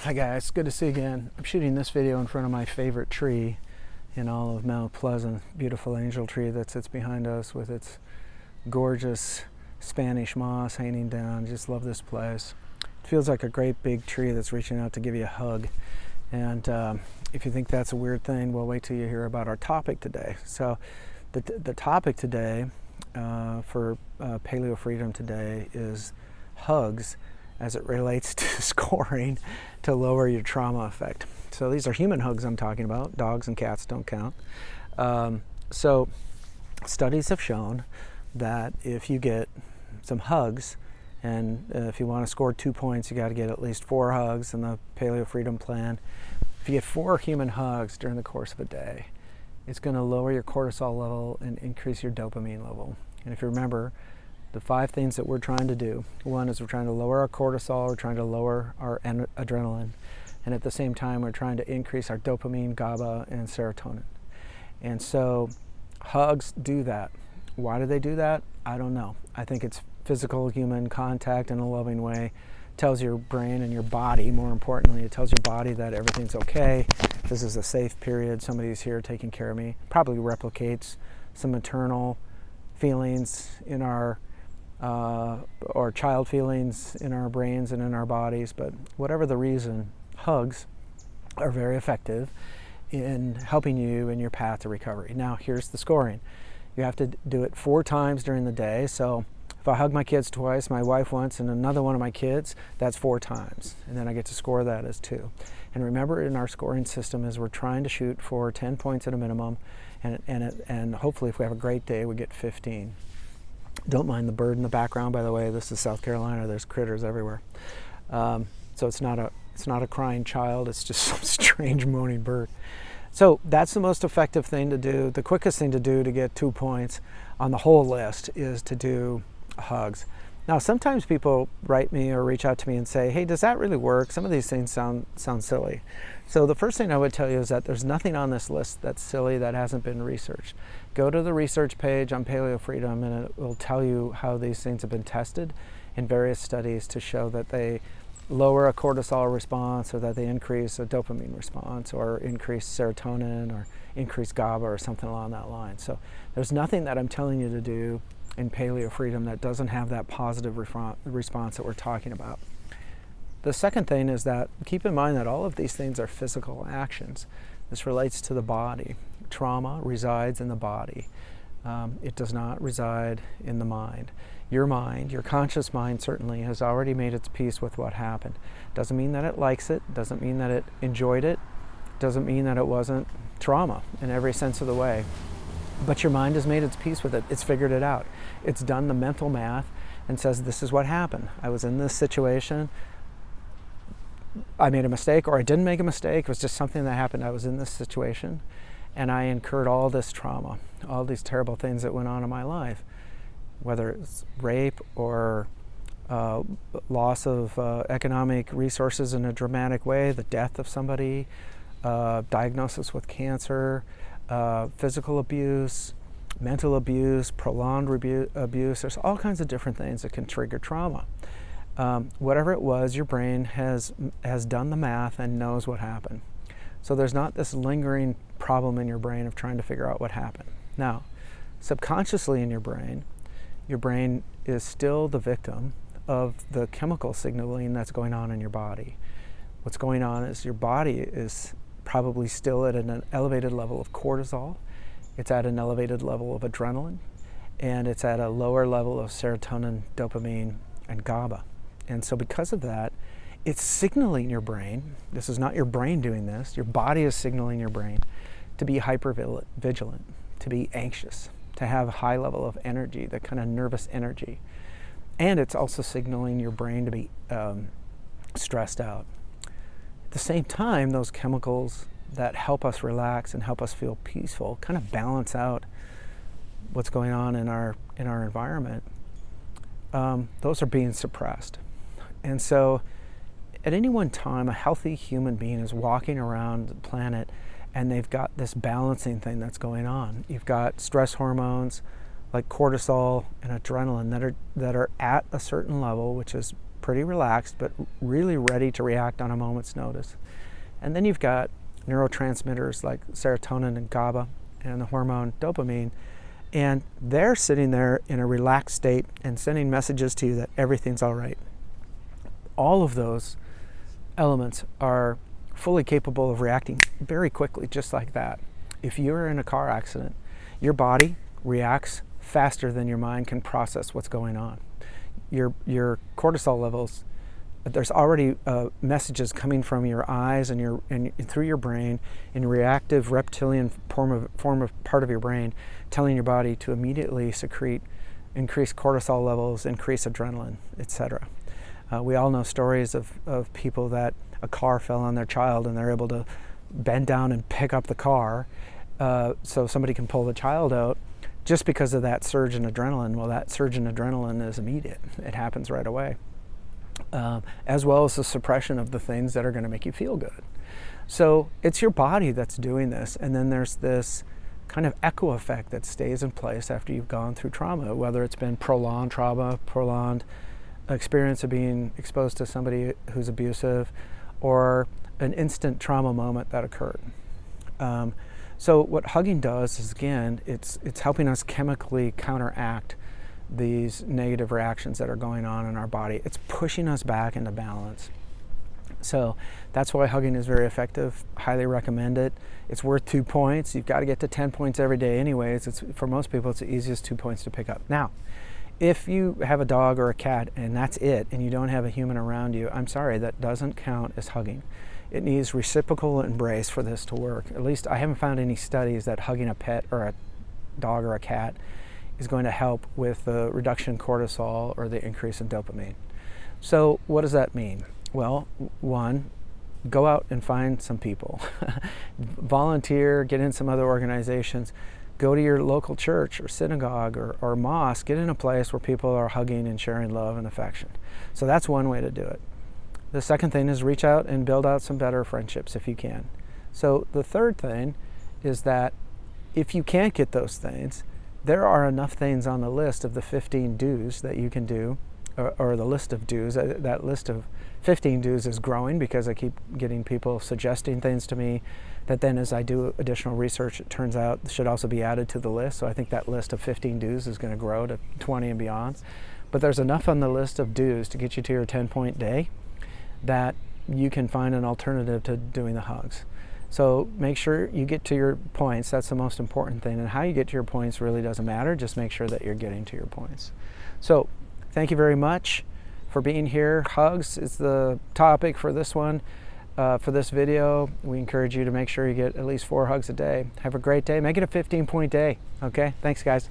Hi guys, good to see you again. I'm shooting this video in front of my favorite tree in all of Mount Pleasant, beautiful angel tree that sits behind us with its gorgeous Spanish moss hanging down. Just love this place. It feels like a great big tree that's reaching out to give you a hug. And if you think that's a weird thing, well, wait till you hear about our topic today. So the topic today for Paleo Freedom today is hugs as it relates to scoring to lower your trauma effect. So these are human hugs I'm talking about. Dogs and cats don't count. So studies have shown that if you get some hugs, and if you want to score 2 points, you got to get at least 4 hugs in the Paleo Freedom Plan. If you get 4 human hugs during the course of a day, it's going to lower your cortisol level and increase your dopamine level. And if you remember, the 5 things that we're trying to do. One is we're trying to lower our cortisol, we're trying to lower our adrenaline, and at the same time we're trying to increase our dopamine, GABA, and serotonin. And so hugs do that. Why do they do that? I don't know. I think it's physical human contact in a loving way. It tells your brain and your body, more importantly, it tells your body that everything's okay. This is a safe period. Somebody's here taking care of me. Probably replicates some maternal feelings in our or child feelings in our brains and in our bodies, but whatever the reason, hugs are very effective in helping you in your path to recovery. Now, here's the scoring. You have to do it 4 times during the day. So if I hug my kids twice, my wife once, and another one of my kids, that's 4 times. And then I get to score that as 2. And remember, in our scoring system is we're trying to shoot for 10 points at a minimum, and hopefully if we have a great day, we get 15. Don't mind the bird in the background, by the way. This is South Carolina. There's critters everywhere. So it's not a crying child. It's just some strange moaning bird. So that's the most effective thing to do. The quickest thing to do to get 2 points on the whole list is to do hugs. Now, sometimes people write me or reach out to me and say, hey, does that really work? Some of these things sound silly. So the first thing I would tell you is that there's nothing on this list that's silly that hasn't been researched. Go to the research page on Paleo Freedom and it will tell you how these things have been tested in various studies to show that they lower a cortisol response, or that they increase a dopamine response, or increase serotonin, or increase GABA, or something along that line. So there's nothing that I'm telling you to do in Paleo Freedom that doesn't have that positive response that we're talking about. The second thing is that keep in mind that all of these things are physical actions. This relates to the body. Trauma resides in the body. It does not reside in the mind. Your mind, your conscious mind certainly has already made its peace with what happened. Doesn't mean that it likes it, doesn't mean that it enjoyed it, doesn't mean that it wasn't trauma in every sense of the way. But your mind has made its peace with it. It's figured it out. It's done the mental math and says, this is what happened. I was in this situation. I made a mistake, or I didn't make a mistake. It was just something that happened. I was in this situation and I incurred all this trauma, all these terrible things that went on in my life, whether it's rape or loss of economic resources in a dramatic way, the death of somebody, diagnosis with cancer, physical abuse, mental abuse, prolonged abuse. There's all kinds of different things that can trigger trauma. Whatever it was, your brain has done the math and knows what happened. So there's not this lingering problem in your brain of trying to figure out what happened. Now, subconsciously in your brain is still the victim of the chemical signaling that's going on in your body. What's going on is your body is probably still at an elevated level of cortisol, it's at an elevated level of adrenaline, and it's at a lower level of serotonin, dopamine, and GABA. And so because of that, it's signaling your brain, this is not your brain doing this, your body is signaling your brain to be hypervigilant, to be anxious, to have a high level of energy, that kind of nervous energy. And it's also signaling your brain to be stressed out. At the same time, those chemicals that help us relax and help us feel peaceful kind of balance out what's going on in our environment. Those are being suppressed. And so at any one time, a healthy human being is walking around the planet and they've got this balancing thing that's going on. You've got stress hormones like cortisol and adrenaline that are at a certain level, which is pretty relaxed, but really ready to react on a moment's notice. And then you've got neurotransmitters like serotonin and GABA and the hormone dopamine, and they're sitting there in a relaxed state and sending messages to you that everything's all right. All of those elements are fully capable of reacting very quickly, just like that. If you're in a car accident, your body reacts faster than your mind can process what's going on. Your cortisol levels, there's already messages coming from your eyes and through your brain in reactive reptilian form of part of your brain, telling your body to immediately secrete increased cortisol levels, increase adrenaline, etc. We all know stories of people that a car fell on their child and they're able to bend down and pick up the car so somebody can pull the child out just because of that surge in adrenaline. Well, that surge in adrenaline is immediate. It happens right away. As well as the suppression of the things that are going to make you feel good. So it's your body that's doing this, and then there's this kind of echo effect that stays in place after you've gone through trauma, whether it's been prolonged trauma, prolonged experience of being exposed to somebody who's abusive, or an instant trauma moment that occurred. So what hugging does is, again, it's helping us chemically counteract these negative reactions that are going on in our body. It's pushing us back into balance. So that's why hugging is very effective. Highly recommend it. It's worth 2 points. You've got to get to 10 points every day anyways. For most people, it's the easiest 2 points to pick up. Now, if you have a dog or a cat and that's it, and you don't have a human around you, I'm sorry, that doesn't count as hugging. It needs reciprocal embrace for this to work. At least I haven't found any studies that hugging a pet or a dog or a cat is going to help with the reduction in cortisol or the increase in dopamine. So what does that mean? Well, one, go out and find some people. Volunteer, get in some other organizations. Go to your local church or synagogue or mosque. Get in a place where people are hugging and sharing love and affection. So that's one way to do it. The second thing is reach out and build out some better friendships if you can. So the third thing is that if you can't get those things, there are enough things on the list of the 15 do's that you can do, or the list of do's. That list of 15 do's is growing because I keep getting people suggesting things to me that then as I do additional research, it turns out should also be added to the list. So I think that list of 15 do's is going to grow to 20 and beyond. But there's enough on the list of do's to get you to your 10-point day that you can find an alternative to doing the hugs. So make sure you get to your points. That's the most important thing. And how you get to your points really doesn't matter. Just make sure that you're getting to your points. So thank you very much for being here. Hugs is the topic for this one, for this video. We encourage you to make sure you get at least 4 hugs a day. Have a great day. Make it a 15-point day. Okay? Thanks, guys.